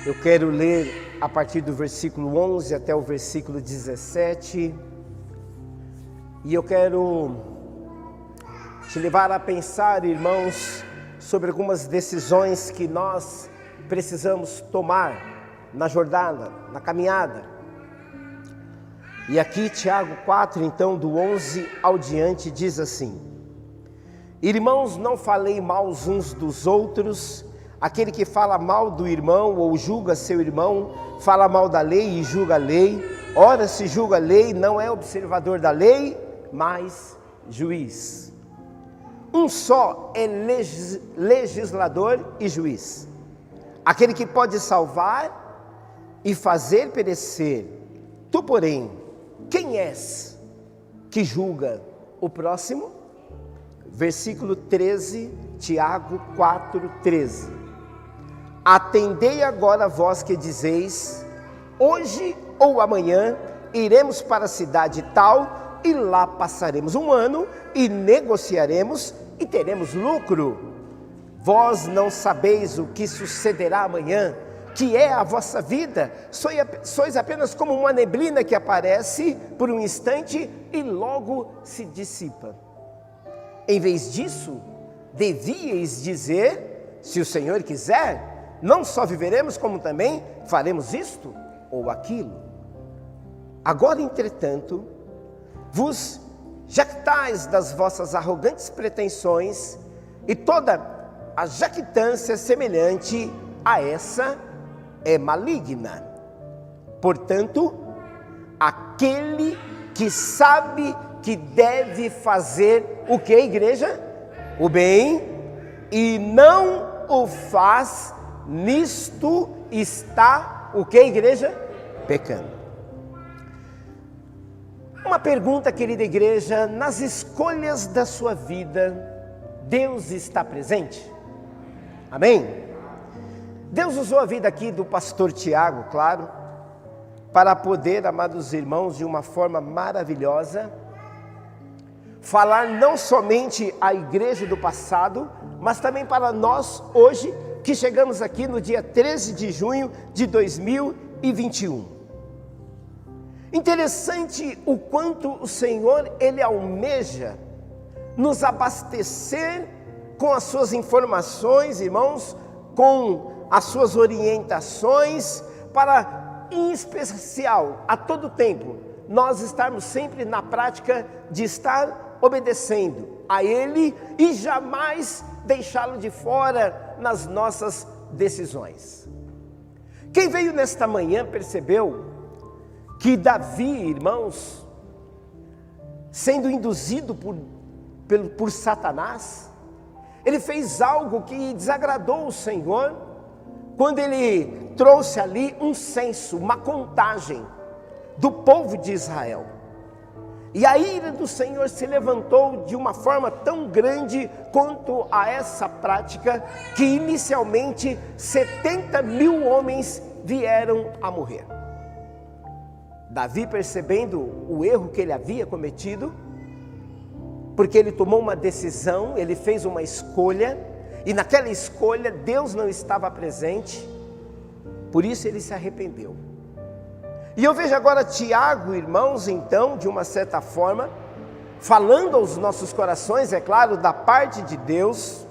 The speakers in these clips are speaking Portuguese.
Eu quero ler a partir do versículo 11 até o versículo 17. E eu quero te levar a pensar, irmãos, sobre algumas decisões que nós precisamos tomar na jornada, na caminhada. E aqui Tiago 4, então, do 11 ao diante, diz assim: Irmãos, não falei mal uns dos outros. Aquele que fala mal do irmão ou julga seu irmão, fala mal da lei e julga a lei. Ora, se julga a lei, não é observador da lei, mas juiz. Um só é legislador e juiz, aquele que pode salvar e fazer perecer. Tu, porém, quem és que julga o próximo? Versículo 13, Tiago 4, 13. Atendei agora vós que dizeis: hoje ou amanhã iremos para a cidade tal, e lá passaremos um ano, e negociaremos, e teremos lucro. Vós não sabeis o que sucederá amanhã, que é a vossa vida. Sois apenas como uma neblina que aparece por um instante e logo se dissipa. Em vez disso, devíeis dizer: se o Senhor quiser, não só viveremos, como também faremos isto ou aquilo. Agora, entretanto, vos jactais das vossas arrogantes pretensões, e toda a jactância semelhante a essa é maligna. Portanto, aquele que sabe que deve fazer o que, igreja? O bem, e não o faz, nisto está o que, igreja? Pecando. Uma pergunta, querida igreja: nas escolhas da sua vida, Deus está presente? Amém? Deus usou a vida aqui do pastor Tiago, claro, para poder, amados irmãos, de uma forma maravilhosa, falar não somente à igreja do passado, mas também para nós hoje, que chegamos aqui no dia 13 de junho de 2021. Interessante o quanto o Senhor, Ele almeja nos abastecer com as suas informações, irmãos, com as suas orientações, para, em especial, a todo tempo, nós estarmos sempre na prática de estar obedecendo a Ele e jamais deixá-lo de fora nas nossas decisões. Quem veio nesta manhã percebeu que Davi, irmãos, sendo induzido por Satanás, ele fez algo que desagradou o Senhor, quando ele trouxe ali um censo, uma contagem do povo de Israel. E a ira do Senhor se levantou de uma forma tão grande quanto a essa prática, que inicialmente 70 mil homens vieram a morrer. Davi, percebendo o erro que ele havia cometido, porque ele tomou uma decisão, ele fez uma escolha, e naquela escolha Deus não estava presente, por isso ele se arrependeu. E eu vejo agora Tiago, irmãos, então, de uma certa forma, falando aos nossos corações, é claro, da parte de Deus,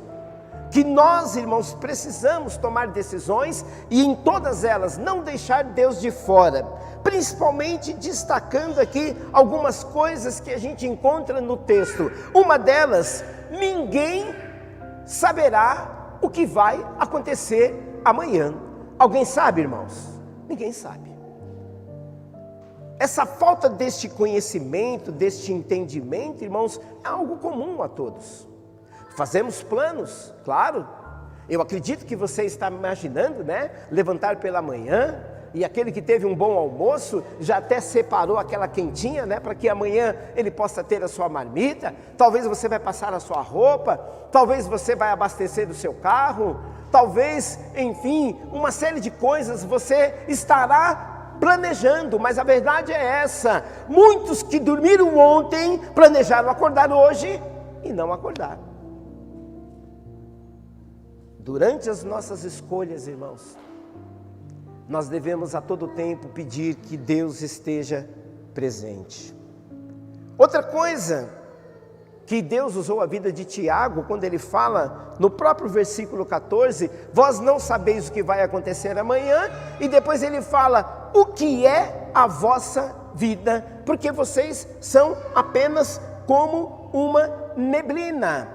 que nós, irmãos, precisamos tomar decisões e em todas elas não deixar Deus de fora, principalmente destacando aqui algumas coisas que a gente encontra no texto. Uma delas: ninguém saberá o que vai acontecer amanhã. Alguém sabe, irmãos? Ninguém sabe. Essa falta deste conhecimento, deste entendimento, irmãos, é algo comum a todos. Fazemos planos, claro. Eu acredito que você está imaginando, né? Levantar pela manhã, e aquele que teve um bom almoço, já até separou aquela quentinha, né? Para que amanhã ele possa ter a sua marmita. Talvez você vai passar a sua roupa, talvez você vai abastecer o seu carro, talvez, enfim, uma série de coisas você estará planejando, mas a verdade é essa: muitos que dormiram ontem planejaram acordar hoje e não acordaram. Durante as nossas escolhas, irmãos, nós devemos a todo tempo pedir que Deus esteja presente. Outra coisa que Deus usou a vida de Tiago, quando ele fala no próprio versículo 14, vós não sabeis o que vai acontecer amanhã, e depois ele fala, o que é a vossa vida, porque vocês são apenas como uma neblina.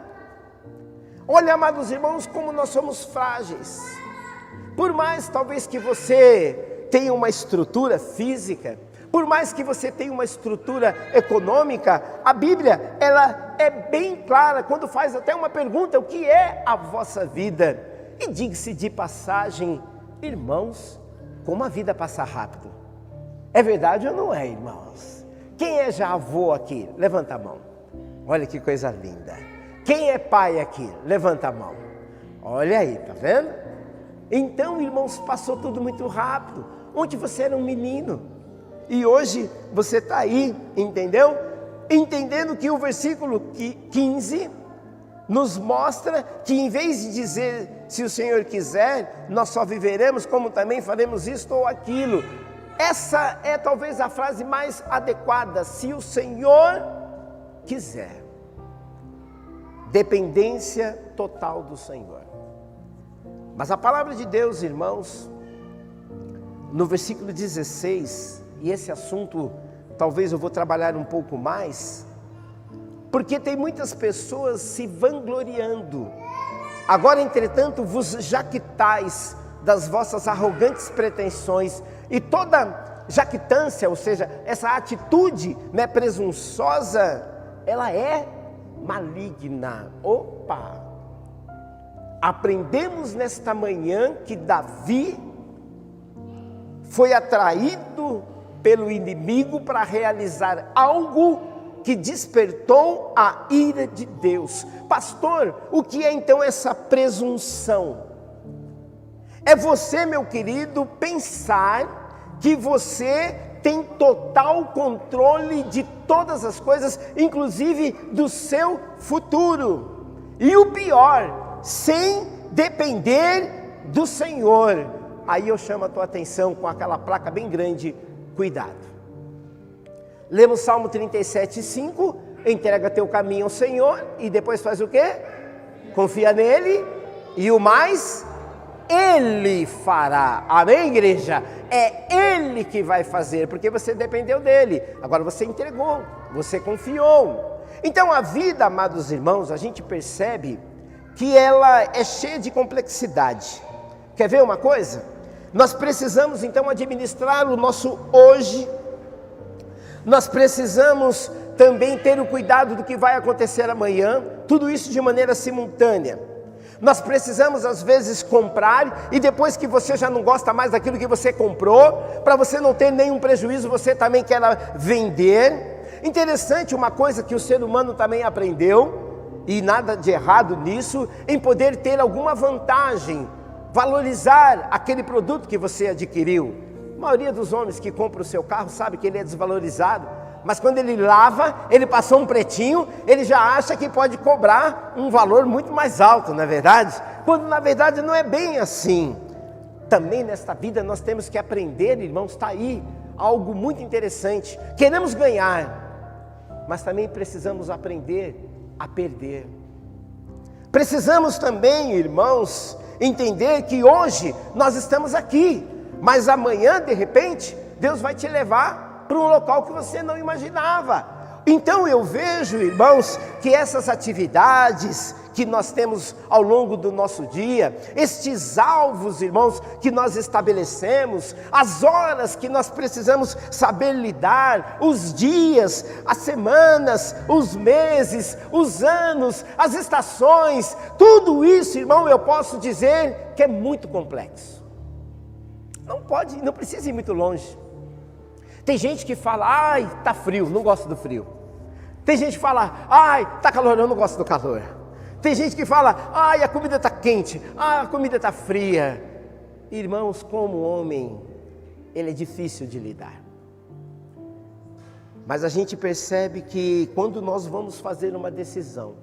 Olha, amados irmãos, como nós somos frágeis. Por mais talvez que você tenha uma estrutura física, por mais que você tenha uma estrutura econômica, a Bíblia, ela é bem clara quando faz até uma pergunta, o que é a vossa vida? E diga-se de passagem, irmãos, como a vida passa rápido. É verdade ou não é, irmãos? Quem já avô aqui? Levanta a mão. Olha que coisa linda. Quem é pai aqui? Levanta a mão. Olha aí, tá vendo? Então, irmãos, passou tudo muito rápido. Ontem você era um menino e hoje você está aí, entendeu? Entendendo que o versículo 15 nos mostra que em vez de dizer, se o Senhor quiser, nós só viveremos, como também faremos isto ou aquilo. Essa é talvez a frase mais adequada, se o Senhor quiser. Dependência total do Senhor. Mas a palavra de Deus, irmãos, no versículo 16, e esse assunto talvez eu vou trabalhar um pouco mais, porque tem muitas pessoas se vangloriando. Agora, entretanto, vos jactais das vossas arrogantes pretensões, e toda jactância, ou seja, essa atitude, né, presunçosa, ela é maligna. Opa! Aprendemos nesta manhã que Davi foi atraído pelo inimigo para realizar algo que despertou a ira de Deus. Pastor, o que é então essa presunção? É você, meu querido, pensar que você tem total controle de todas as coisas, inclusive do seu futuro. E o pior, sem depender do Senhor. Aí eu chamo a tua atenção com aquela placa bem grande, cuidado. Lemos Salmo 37:5, entrega teu caminho ao Senhor, e depois faz o quê? Confia nele, e o mais, Ele fará. Amém, igreja? É Ele que vai fazer, porque você dependeu dele. Agora você entregou, você confiou. Então a vida, amados irmãos, a gente percebe que ela é cheia de complexidade. Quer ver uma coisa? Nós precisamos então administrar o nosso hoje. Nós precisamos também ter o cuidado do que vai acontecer amanhã. Tudo isso de maneira simultânea. Nós precisamos às vezes comprar, e depois que você já não gosta mais daquilo que você comprou, para você não ter nenhum prejuízo, você também quer vender. Interessante, uma coisa que o ser humano também aprendeu, e nada de errado nisso, em poder ter alguma vantagem, valorizar aquele produto que você adquiriu. A maioria dos homens que compram o seu carro sabe que ele é desvalorizado, mas quando ele lava, ele passou um pretinho, ele já acha que pode cobrar um valor muito mais alto, não é verdade? Quando na verdade não é bem assim. Também nesta vida nós temos que aprender, irmãos, está aí algo muito interessante. Queremos ganhar, mas também precisamos aprender a perder. Precisamos também, irmãos, entender que hoje nós estamos aqui, mas amanhã, de repente, Deus vai te levar para um local que você não imaginava. Então eu vejo, irmãos, que essas atividades que nós temos ao longo do nosso dia, estes alvos, irmãos, que nós estabelecemos, as horas que nós precisamos saber lidar, os dias, as semanas, os meses, os anos, as estações, tudo isso, irmão, eu posso dizer que é muito complexo. Não precisa ir muito longe. Tem gente que fala, ai, tá frio, não gosto do frio. Tem gente que fala, ai, tá calor, eu não gosto do calor. Tem gente que fala, ai, a comida tá quente, ai, a comida tá fria. Irmãos, como homem, ele é difícil de lidar. Mas a gente percebe que quando nós vamos fazer uma decisão,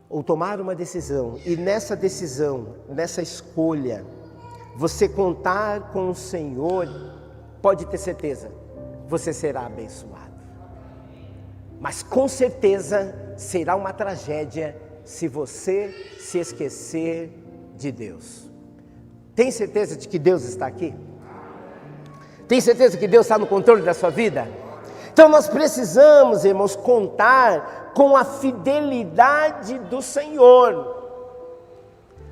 ou tomar uma decisão, e nessa decisão, nessa escolha, você contar com o Senhor, pode ter certeza, você será abençoado. Mas com certeza será uma tragédia se você se esquecer de Deus. Tem certeza de que Deus está aqui? Tem certeza que Deus está no controle da sua vida? Então nós precisamos, irmãos, contar com a fidelidade do Senhor.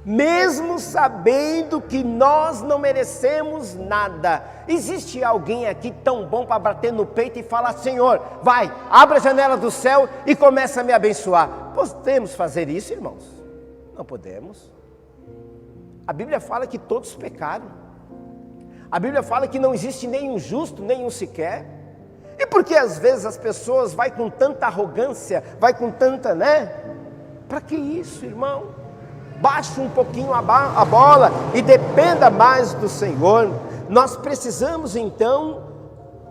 Mesmo sabendo que nós não merecemos nada. Existe alguém aqui tão bom para bater no peito e falar: Senhor, vai, abre a janela do céu e começa a me abençoar? Podemos fazer isso, irmãos? Não podemos. A Bíblia fala que todos pecaram. A Bíblia fala que não existe nenhum justo, nenhum sequer. E por que às vezes as pessoas vai com tanta arrogância, vai com tanta, Para que isso, irmão? Baixe um pouquinho a bola e dependa mais do Senhor. Nós precisamos então,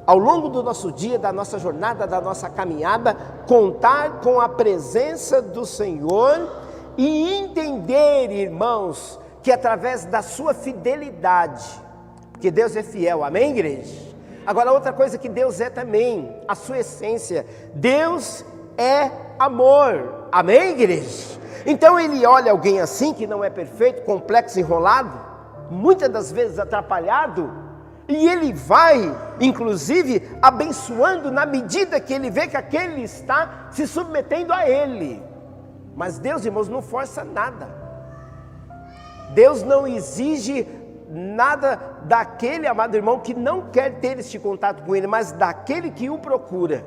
ao longo do nosso dia, da nossa jornada, da nossa caminhada, contar com a presença do Senhor e entender, irmãos, que através da sua fidelidade, porque Deus é fiel, amém, igreja? Agora, outra coisa que Deus é também, a sua essência, Deus é amor, amém, igreja? Então ele olha alguém assim, que não é perfeito, complexo, enrolado, muitas das vezes atrapalhado, e ele vai, inclusive, abençoando na medida que ele vê que aquele está se submetendo a ele. Mas Deus, irmãos, não força nada. Deus não exige nada daquele, amado irmão, que não quer ter este contato com ele, mas daquele que o procura.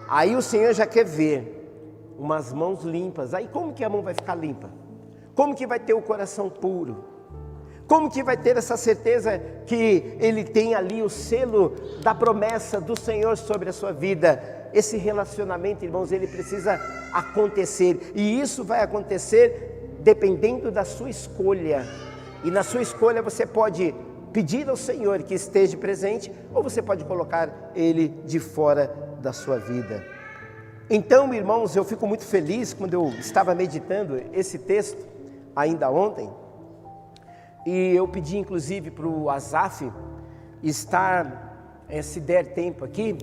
Aí o Senhor já quer ver umas mãos limpas. Aí como que a mão vai ficar limpa? Como que vai ter o coração puro? Como que vai ter essa certeza que ele tem ali o selo da promessa do Senhor sobre a sua vida? Esse relacionamento, irmãos, ele precisa acontecer, e isso vai acontecer dependendo da sua escolha. E na sua escolha você pode pedir ao Senhor que esteja presente, ou você pode colocar ele de fora da sua vida. Então, irmãos, eu fico muito feliz quando eu estava meditando esse texto, ainda ontem, e eu pedi inclusive para o Asaf estar, se der tempo aqui,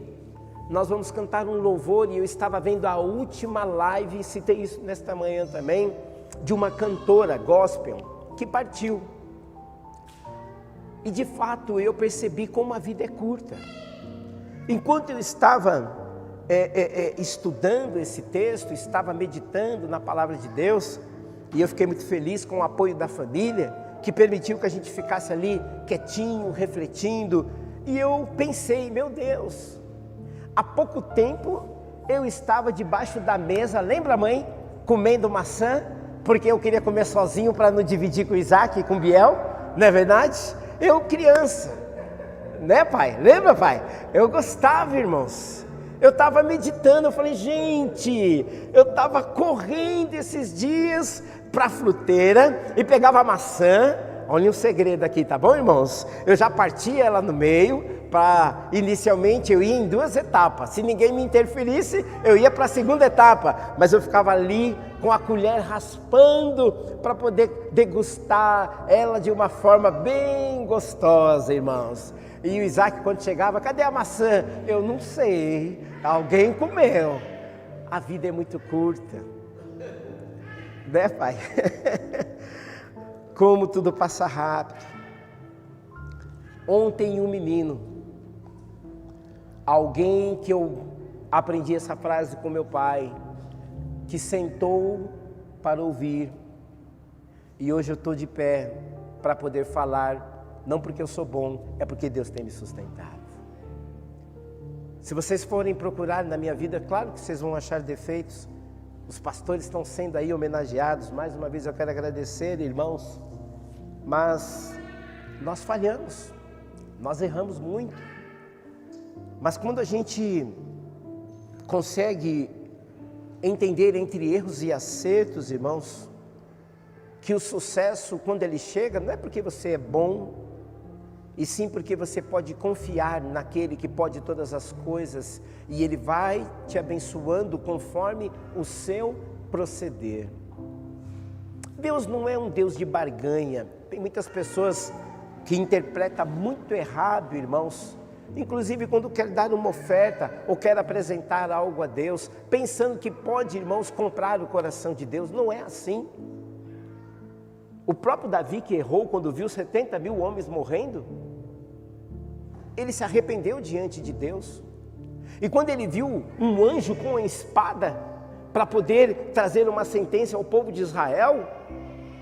nós vamos cantar um louvor, e eu estava vendo a última live, e citei isso nesta manhã também, de uma cantora gospel, que partiu. E de fato eu percebi como a vida é curta. Enquanto eu estava estudando esse texto, estava meditando na palavra de Deus, e eu fiquei muito feliz com o apoio da família, que permitiu que a gente ficasse ali quietinho, refletindo, e eu pensei: meu Deus, há pouco tempo eu estava debaixo da mesa, lembra, mãe, comendo maçã, porque eu queria comer sozinho para não dividir com o Isaac e com o Biel, não é verdade? Eu criança, né, pai? Lembra, pai? Eu gostava, irmãos. Eu estava meditando, eu falei: gente, eu estava correndo esses dias para a fruteira e pegava a maçã. Olha um segredo aqui, tá bom, irmãos? Eu já partia ela no meio, inicialmente eu ia em 2 etapas. Se ninguém me interferisse, eu ia para a segunda etapa, mas eu ficava ali com a colher raspando para poder degustar ela de uma forma bem gostosa, irmãos. E o Isaac, quando chegava: cadê a maçã? Eu não sei, alguém comeu. A vida é muito curta, né, pai? Como tudo passa rápido. Ontem um menino, alguém que eu aprendi essa frase com meu pai, que sentou para ouvir, e hoje eu estou de pé para poder falar, não porque eu sou bom, é porque Deus tem me sustentado. Se vocês forem procurar na minha vida, claro que vocês vão achar defeitos. Os pastores estão sendo aí homenageados. Mais uma vez eu quero agradecer, irmãos. Mas nós falhamos, nós erramos muito. Mas quando a gente consegue entender entre erros e acertos, irmãos, que o sucesso, quando ele chega, não é porque você é bom, e sim porque você pode confiar naquele que pode todas as coisas, e ele vai te abençoando conforme o seu proceder. Deus não é um Deus de barganha. Tem muitas pessoas que interpreta muito errado, irmãos, inclusive quando quer dar uma oferta ou quer apresentar algo a Deus, pensando que pode, irmãos, comprar o coração de Deus. Não é assim. O próprio Davi, que errou quando viu 70 mil homens morrendo, ele se arrependeu diante de Deus. E quando ele viu um anjo com a espada para poder trazer uma sentença ao povo de Israel,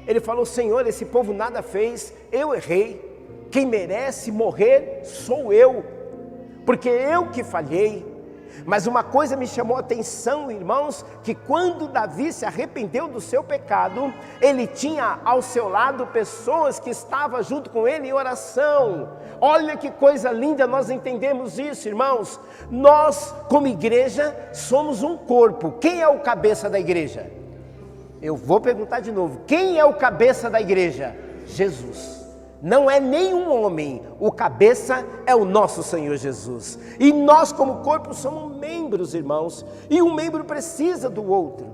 ele falou: Senhor, esse povo nada fez, eu errei, quem merece morrer sou eu, porque eu que falhei. Mas uma coisa me chamou a atenção, irmãos, que quando Davi se arrependeu do seu pecado, ele tinha ao seu lado pessoas que estavam junto com ele em oração. Olha que coisa linda, nós entendemos isso, irmãos. Nós, como igreja, somos um corpo. Quem é o cabeça da igreja? Eu vou perguntar de novo, quem é o cabeça da igreja? Jesus. Não é nenhum homem, o cabeça é o nosso Senhor Jesus. E nós como corpo somos membros, irmãos, e um membro precisa do outro.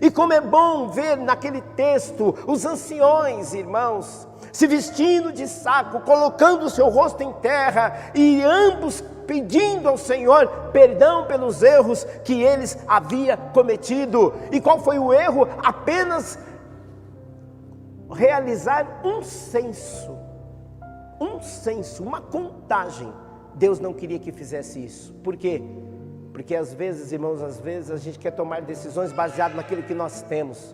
E como é bom ver naquele texto os anciões, irmãos, se vestindo de saco, colocando o seu rosto em terra e ambos pedindo ao Senhor perdão pelos erros que eles haviam cometido. E qual foi o erro? Apenas realizar um censo, uma contagem. Deus não queria que fizesse isso. Por quê? Porque às vezes, irmãos, a gente quer tomar decisões baseadas naquilo que nós temos.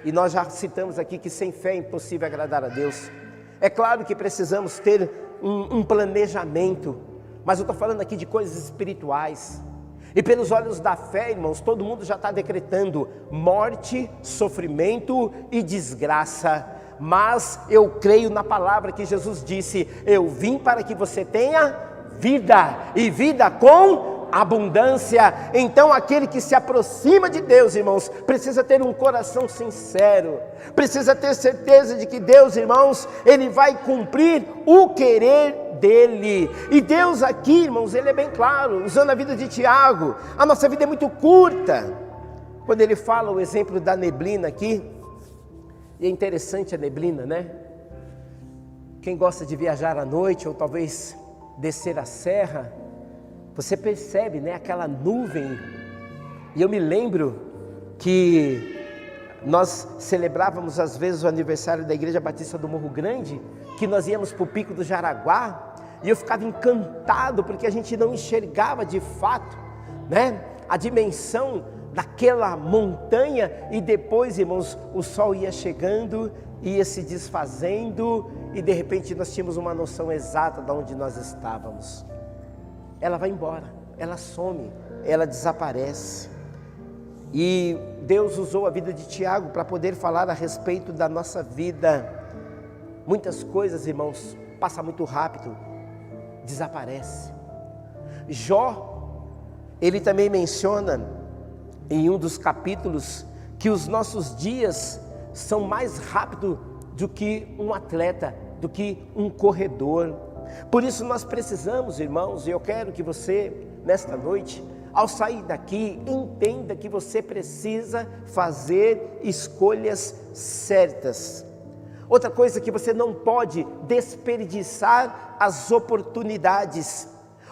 E nós já citamos aqui que sem fé é impossível agradar a Deus. É claro que precisamos ter um planejamento, mas eu estou falando aqui de coisas espirituais. E pelos olhos da fé, irmãos, todo mundo já está decretando morte, sofrimento e desgraça. Mas eu creio na palavra que Jesus disse: eu vim para que você tenha vida, e vida com abundância. Então aquele que se aproxima de Deus, irmãos, precisa ter um coração sincero, precisa ter certeza de que Deus, irmãos, Ele vai cumprir o querer dEle. E Deus aqui, irmãos, Ele é bem claro, usando a vida de Tiago. A nossa vida é muito curta. Quando ele fala o exemplo da neblina aqui, e é interessante a neblina, né? Quem gosta de viajar à noite, ou talvez descer a serra, você percebe, né, aquela nuvem. E eu me lembro que nós celebrávamos às vezes o aniversário da Igreja Batista do Morro Grande, que nós íamos para o Pico do Jaraguá, e eu ficava encantado, porque a gente não enxergava de fato, né, a dimensão daquela montanha. E depois, irmãos, o sol ia chegando, ia se desfazendo, e de repente nós tínhamos uma noção exata de onde nós estávamos. Ela vai embora, ela some, ela desaparece. E Deus usou a vida de Tiago para poder falar a respeito da nossa vida. Muitas coisas, irmãos, passam muito rápido, desaparece. Jó, ele também menciona em um dos capítulos que os nossos dias são mais rápidos do que um atleta, do que um corredor. Por isso nós precisamos, irmãos, e eu quero que você, nesta noite, ao sair daqui, entenda que você precisa fazer escolhas certas. Outra coisa que você não pode desperdiçar as oportunidades.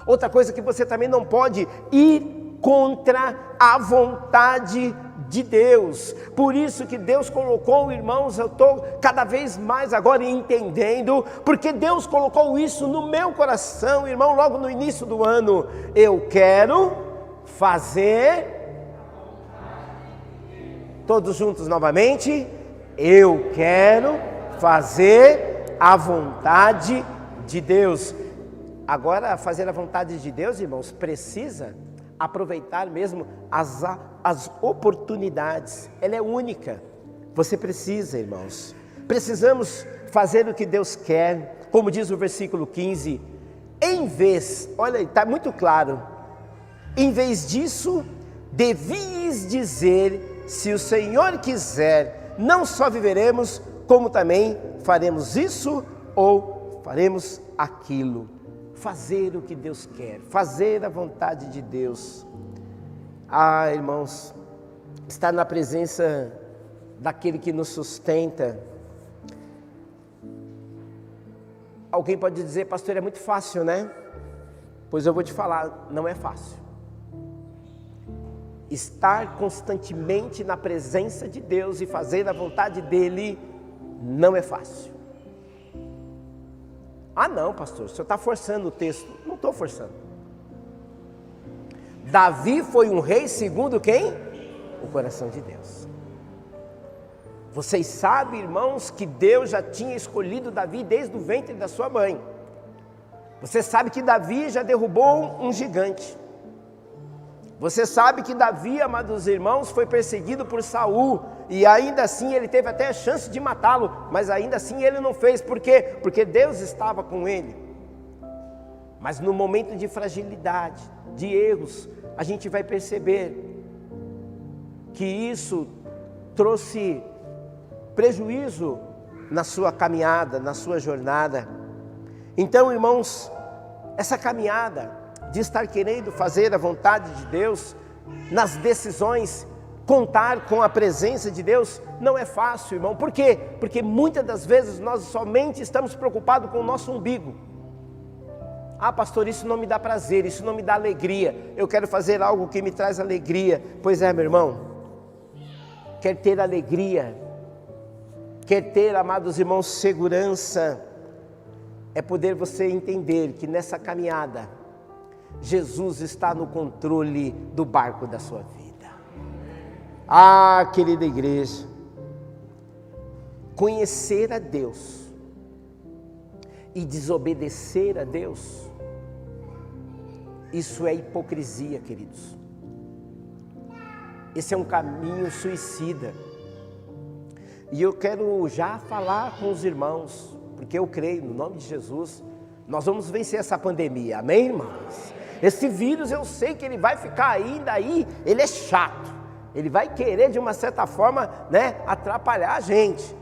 Outra coisa que você também não pode ir contra a vontade de Deus. Por isso que Deus colocou, irmãos, eu estou cada vez mais agora entendendo, porque Deus colocou isso no meu coração, irmão, logo no início do ano. Eu quero fazer, todos juntos novamente, eu quero fazer a vontade de Deus. Agora, fazer a vontade de Deus, irmãos, precisa aproveitar mesmo as oportunidades. Ela é única. Você precisa, irmãos. Precisamos fazer o que Deus quer. Como diz o versículo 15, em vez, olha, está muito claro, em vez disso, devias dizer, se o Senhor quiser, não só viveremos, como também faremos isso ou faremos aquilo. Fazer o que Deus quer, fazer a vontade de Deus. Ah, irmãos, estar na presença daquele que nos sustenta. alguém pode dizer, pastor, é muito fácil, né? Pois eu vou te falar, não é fácil. Estar constantemente na presença de Deus e fazer a vontade dEle não é fácil. Ah não, pastor, o senhor está forçando o texto. Não estou forçando. Davi foi um rei segundo quem? O coração de Deus. Vocês sabem, irmãos, que Deus já tinha escolhido Davi desde o ventre da sua mãe. Você sabe que Davi já derrubou um gigante. Você sabe que Davi, amados irmãos, foi perseguido por Saul, e ainda assim ele teve até a chance de matá-lo, mas ainda assim ele não fez. Por quê? Porque Deus estava com ele. Mas no momento de fragilidade, de erros, a gente vai perceber que isso trouxe prejuízo na sua caminhada, na sua jornada. Então, irmãos, essa caminhada de estar querendo fazer a vontade de Deus, nas decisões, contar com a presença de Deus, não é fácil, irmão. Por quê? Porque muitas das vezes nós somente estamos preocupados com o nosso umbigo. Ah, pastor, isso não me dá prazer, isso não me dá alegria. Eu quero fazer algo que me traz alegria. Pois é, meu irmão, quer ter alegria, quer ter, amados irmãos, segurança, é poder você entender que nessa caminhada, Jesus está no controle do barco da sua vida. Ah, querida igreja, conhecer a Deus e desobedecer a Deus, isso é hipocrisia, queridos. Esse é um caminho suicida. E eu quero já falar com os irmãos, porque eu creio, no nome de Jesus, nós vamos vencer essa pandemia, amém, irmãos? Esse vírus eu sei que ele vai ficar ainda aí, ele é chato, ele vai querer de uma certa forma, né, atrapalhar a gente.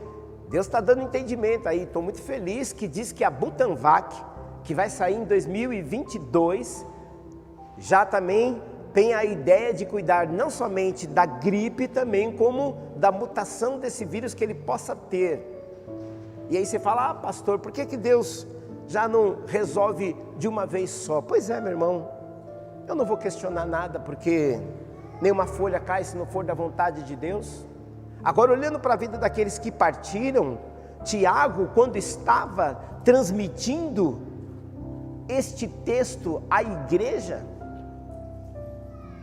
Deus está dando entendimento aí, estou muito feliz que diz que a Butanvac, que vai sair em 2022, já também tem a ideia de cuidar não somente da gripe também, como da mutação desse vírus que ele possa ter. E aí você fala, ah pastor, por que Deus já não resolve de uma vez só? Pois é, meu irmão, eu não vou questionar nada, porque nenhuma folha cai se não for da vontade de Deus. Agora, olhando para a vida daqueles que partiram, Tiago, quando estava transmitindo este texto à igreja,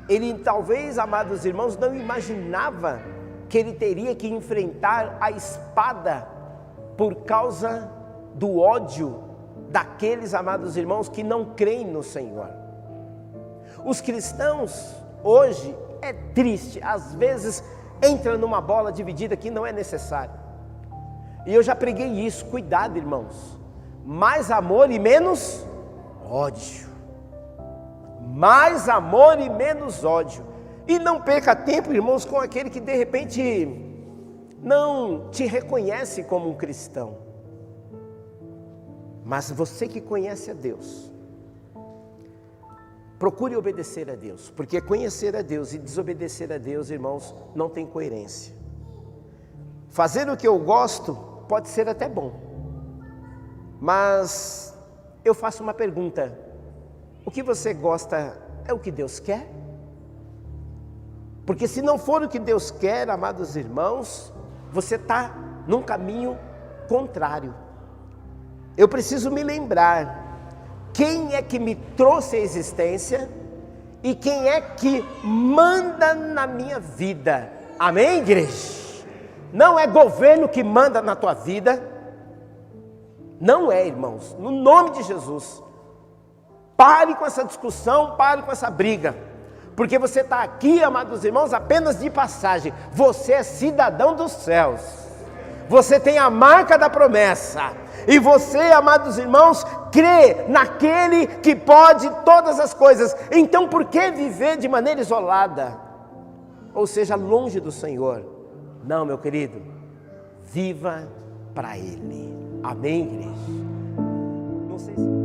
ele talvez, amados irmãos, não imaginava que ele teria que enfrentar a espada por causa do ódio daqueles, amados irmãos, que não creem no Senhor. Os cristãos hoje, é triste, às vezes entra numa bola dividida que não é necessário. E eu já preguei isso, cuidado, irmãos, mais amor e menos ódio. Mais amor e menos ódio. E não perca tempo, irmãos, com aquele que de repente não te reconhece como um cristão. Mas você que conhece a Deus, procure obedecer a Deus, porque conhecer a Deus e desobedecer a Deus, irmãos, não tem coerência. Fazer o que eu gosto pode ser até bom, mas eu faço uma pergunta: o que você gosta é o que Deus quer? Porque se não for o que Deus quer, amados irmãos, você está num caminho contrário. Eu preciso me lembrar quem é que me trouxe à existência e quem é que manda na minha vida. Amém, igreja? Não é governo que manda na tua vida. Não é, irmãos, no nome de Jesus. Pare com essa discussão, pare com essa briga, porque você está aqui, amados irmãos, apenas de passagem. Você é cidadão dos céus, você tem a marca da promessa, e você, amados irmãos, crê naquele que pode todas as coisas. Então por que viver de maneira isolada, ou seja, longe do Senhor? Não, meu querido, viva para Ele. Amém, igreja? Não sei se...